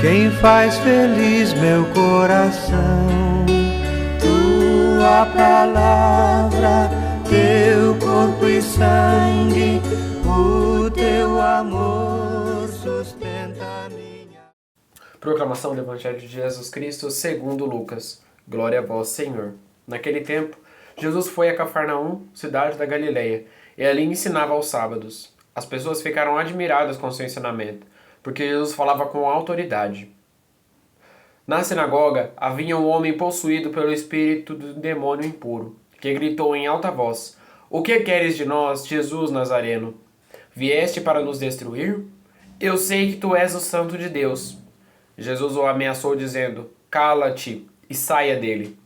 quem faz feliz meu coração. Tua palavra, teu corpo e sangue, o teu amor sustenta a minha. Proclamação do Evangelho de Jesus Cristo segundo Lucas. Glória a vós, Senhor. Naquele tempo, Jesus foi a Cafarnaum, cidade da Galileia, e ali ensinava aos sábados. As pessoas ficaram admiradas com seu ensinamento, porque Jesus falava com autoridade. Na sinagoga havia um homem possuído pelo espírito do demônio impuro, que gritou em alta voz: "O que queres de nós, Jesus Nazareno? Vieste para nos destruir? Eu sei que tu és o Santo de Deus." Jesus o ameaçou dizendo: "Cala-te e saia dele."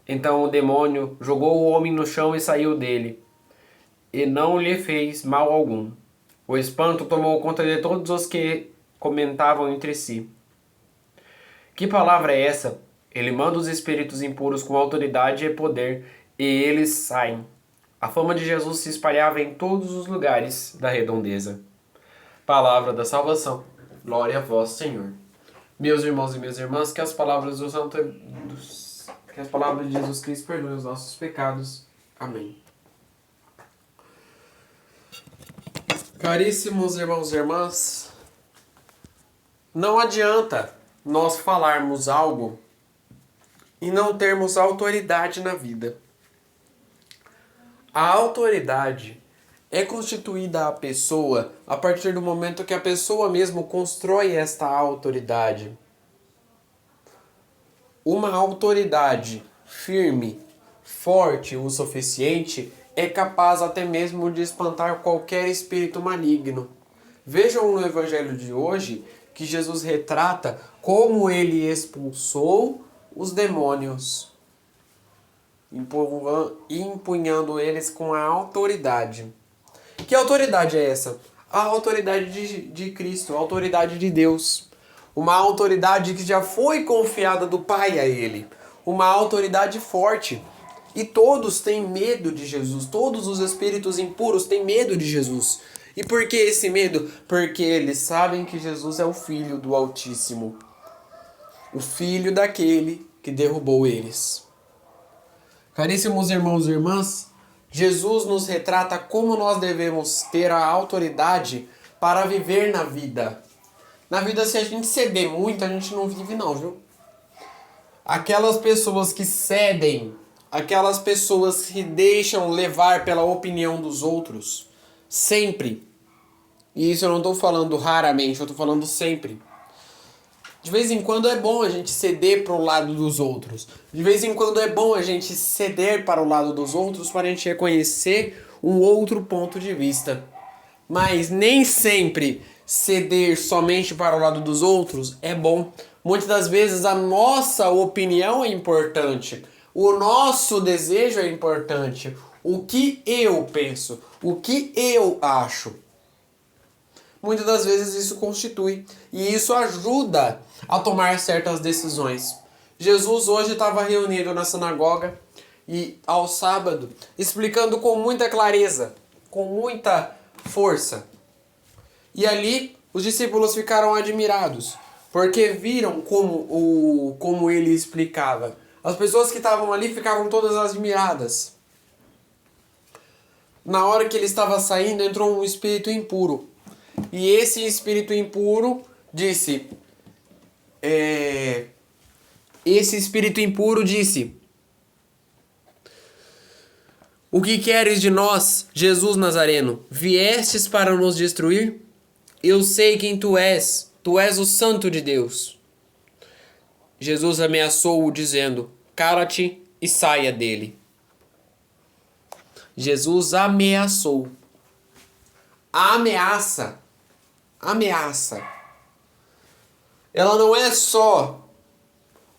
Então o demônio jogou o homem no chão e saiu dele, e não lhe fez mal algum. O espanto tomou conta de todos os que comentavam entre si: "Que palavra é essa? Ele manda os espíritos impuros com autoridade e poder, e eles saem." A fama de Jesus se espalhava em todos os lugares da redondeza. Palavra da salvação. Glória a vós, Senhor. Meus irmãos e minhas irmãs, que as palavras que as palavras de Jesus Cristo perdoem os nossos pecados. Amém. Caríssimos irmãos e irmãs, não adianta nós falarmos algo e não termos autoridade na vida. A autoridade é constituída a pessoa a partir do momento que a pessoa mesmo constrói esta autoridade. Uma autoridade firme, forte o suficiente é capaz até mesmo de espantar qualquer espírito maligno. Vejam no Evangelho de hoje que Jesus retrata como ele expulsou os demônios, empunhando eles com a autoridade. Que autoridade é essa? A autoridade de Cristo, a autoridade de Deus. Uma autoridade que já foi confiada do Pai a ele. Uma autoridade forte. E todos têm medo de Jesus. Todos os espíritos impuros têm medo de Jesus. E por que esse medo? Porque eles sabem que Jesus é o Filho do Altíssimo. O Filho daquele que derrubou eles. Caríssimos irmãos e irmãs, Jesus nos retrata como nós devemos ter a autoridade para viver na vida. Na vida, se a gente ceder muito, a gente não vive não, viu? Aquelas pessoas que cedem, aquelas pessoas que deixam levar pela opinião dos outros, sempre. E isso eu não estou falando raramente, eu estou falando sempre. De vez em quando é bom a gente ceder para o lado dos outros. De vez em quando é bom a gente ceder para o lado dos outros para a gente reconhecer um outro ponto de vista. Mas nem sempre ceder somente para o lado dos outros é bom. Muitas das vezes a nossa opinião é importante. O nosso desejo é importante. O que eu penso, o que eu acho. Muitas das vezes isso constitui e isso ajuda a tomar certas decisões. Jesus hoje estava reunido na sinagoga e ao sábado, explicando com muita clareza, com muita força. E ali os discípulos ficaram admirados, porque viram como ele explicava. As pessoas que estavam ali ficavam todas admiradas. Na hora que ele estava saindo, entrou um espírito impuro. E esse espírito impuro disse: "O que queres de nós, Jesus Nazareno? Viestes para nos destruir? Eu sei quem tu és o Santo de Deus." Jesus ameaçou-o dizendo: "Cala-te e saia dele." Jesus ameaçou. A ameaça, ela não é só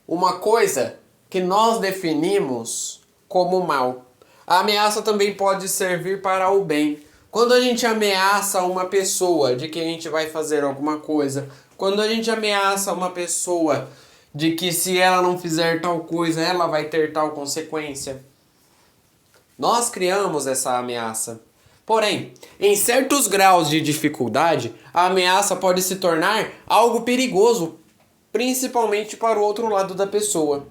uma coisa que nós definimos como mal. A ameaça também pode servir para o bem. Quando a gente ameaça uma pessoa de que a gente vai fazer alguma coisa, quando a gente ameaça uma pessoa de que se ela não fizer tal coisa, ela vai ter tal consequência, nós criamos essa ameaça. Porém, em certos graus de dificuldade, a ameaça pode se tornar algo perigoso principalmente para o outro lado da pessoa.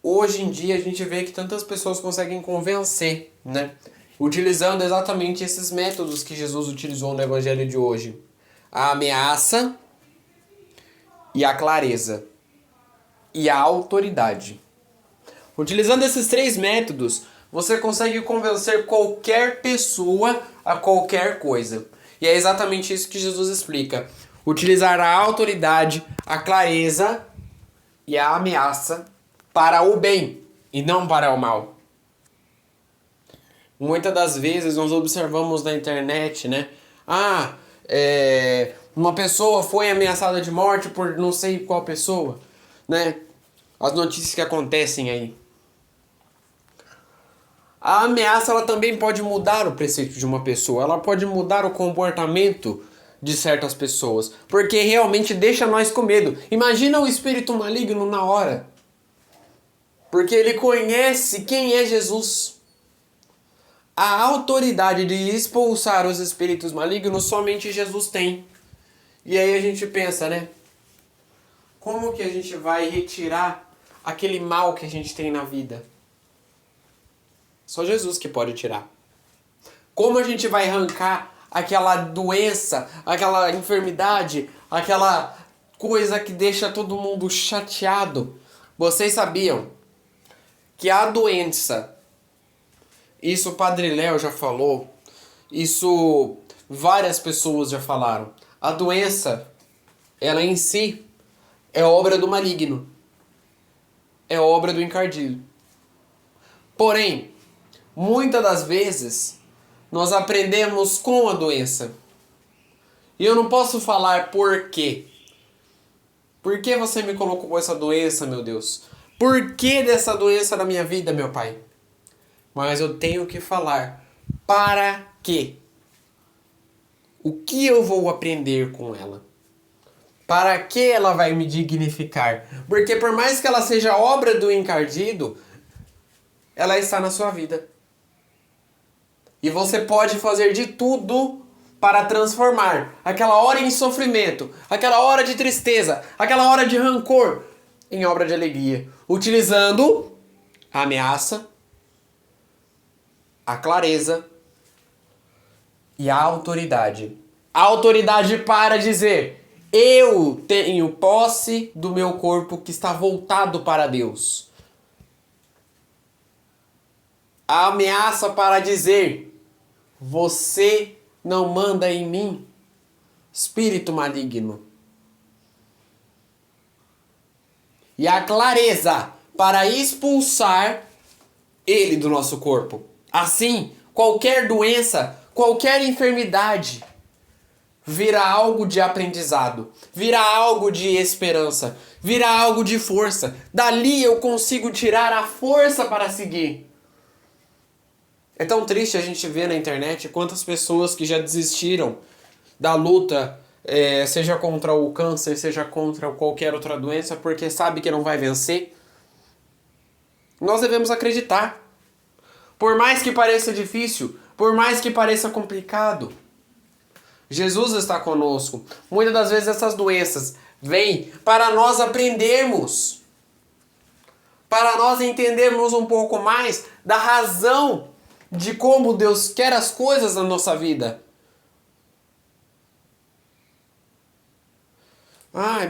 Hoje em dia a gente vê que tantas pessoas conseguem convencer, né? Utilizando exatamente esses métodos que Jesus utilizou no Evangelho de hoje. A ameaça e a clareza e a autoridade. Utilizando esses 3 métodos, você consegue convencer qualquer pessoa a qualquer coisa. E é exatamente isso que Jesus explica. Utilizar a autoridade, a clareza e a ameaça para o bem e não para o mal. Muitas das vezes nós observamos na internet, né? Uma pessoa foi ameaçada de morte por não sei qual pessoa, né? As notícias que acontecem aí. A ameaça ela também pode mudar o preceito de uma pessoa, ela pode mudar o comportamento de certas pessoas, porque realmente deixa nós com medo. Imagina o espírito maligno na hora, porque ele conhece quem é Jesus. A autoridade de expulsar os espíritos malignos somente Jesus tem. E aí a gente pensa, né? Como que a gente vai retirar aquele mal que a gente tem na vida? Só Jesus que pode tirar. Como a gente vai arrancar aquela doença, aquela enfermidade, aquela coisa que deixa todo mundo chateado? Vocês sabiam que a doença, isso o Padre Léo já falou, isso várias pessoas já falaram, a doença, ela em si, é obra do maligno, é obra do encardido. Porém, muitas das vezes, nós aprendemos com a doença. E eu não posso falar por quê. Por que você me colocou com essa doença, meu Deus? Por que dessa doença na minha vida, meu Pai? Mas eu tenho que falar para quê? O que eu vou aprender com ela? Para que ela vai me dignificar? Porque por mais que ela seja obra do encardido, ela está na sua vida. E você pode fazer de tudo para transformar aquela hora em sofrimento, aquela hora de tristeza, aquela hora de rancor em obra de alegria, utilizando a ameaça, a clareza e a autoridade. A autoridade para dizer: eu tenho posse do meu corpo que está voltado para Deus. A ameaça para dizer: você não manda em mim, espírito maligno. E a clareza para expulsar ele do nosso corpo. Assim, qualquer doença, qualquer enfermidade vira algo de aprendizado, vira algo de esperança, vira algo de força. Dali eu consigo tirar a força para seguir. É tão triste a gente ver na internet quantas pessoas que já desistiram da luta, seja contra o câncer, seja contra qualquer outra doença, porque sabe que não vai vencer. Nós devemos acreditar. Por mais que pareça difícil, por mais que pareça complicado, Jesus está conosco. Muitas das vezes essas doenças vêm para nós aprendermos, para nós entendermos um pouco mais da razão de como Deus quer as coisas na nossa vida.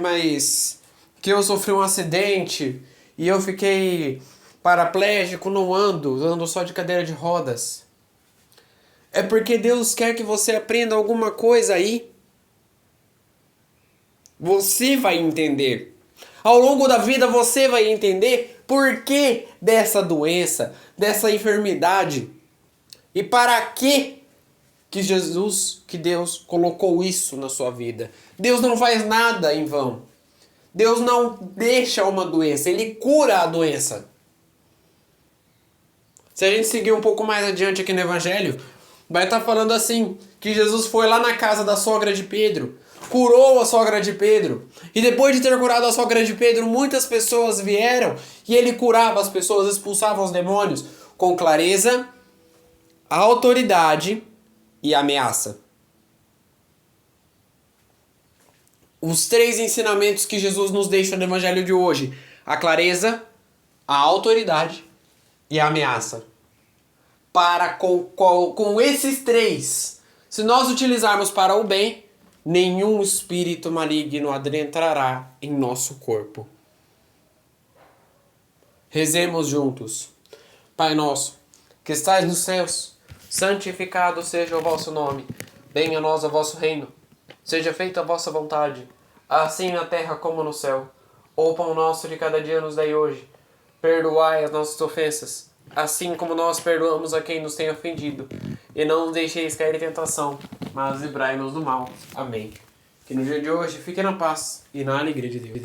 Mas que eu sofri um acidente e eu fiquei paraplégico, não ando só de cadeira de rodas. É porque Deus quer que você aprenda alguma coisa aí. Você vai entender. Ao longo da vida você vai entender por que dessa doença, dessa enfermidade. E para que Deus colocou isso na sua vida. Deus não faz nada em vão. Deus não deixa uma doença, Ele cura a doença. Se a gente seguir um pouco mais adiante aqui no Evangelho, vai estar falando assim, que Jesus foi lá na casa da sogra de Pedro, curou a sogra de Pedro, e depois de ter curado a sogra de Pedro, muitas pessoas vieram, e ele curava as pessoas, expulsava os demônios, com clareza, autoridade e ameaça. os 3 ensinamentos que Jesus nos deixa no evangelho de hoje: a clareza, a autoridade e a ameaça. Com esses 3, se nós utilizarmos para o bem, nenhum espírito maligno adentrará em nosso corpo. Rezemos juntos. Pai nosso, que estais nos céus, santificado seja o vosso nome. Venha a nós o vosso reino. Seja feita a vossa vontade, assim na terra como no céu. O pão nosso de cada dia nos dai hoje. Perdoai as nossas ofensas, assim como nós perdoamos a quem nos tem ofendido. E não nos deixeis cair em tentação, mas livrai-nos do mal. Amém. Que no dia de hoje fique na paz e na alegria de Deus.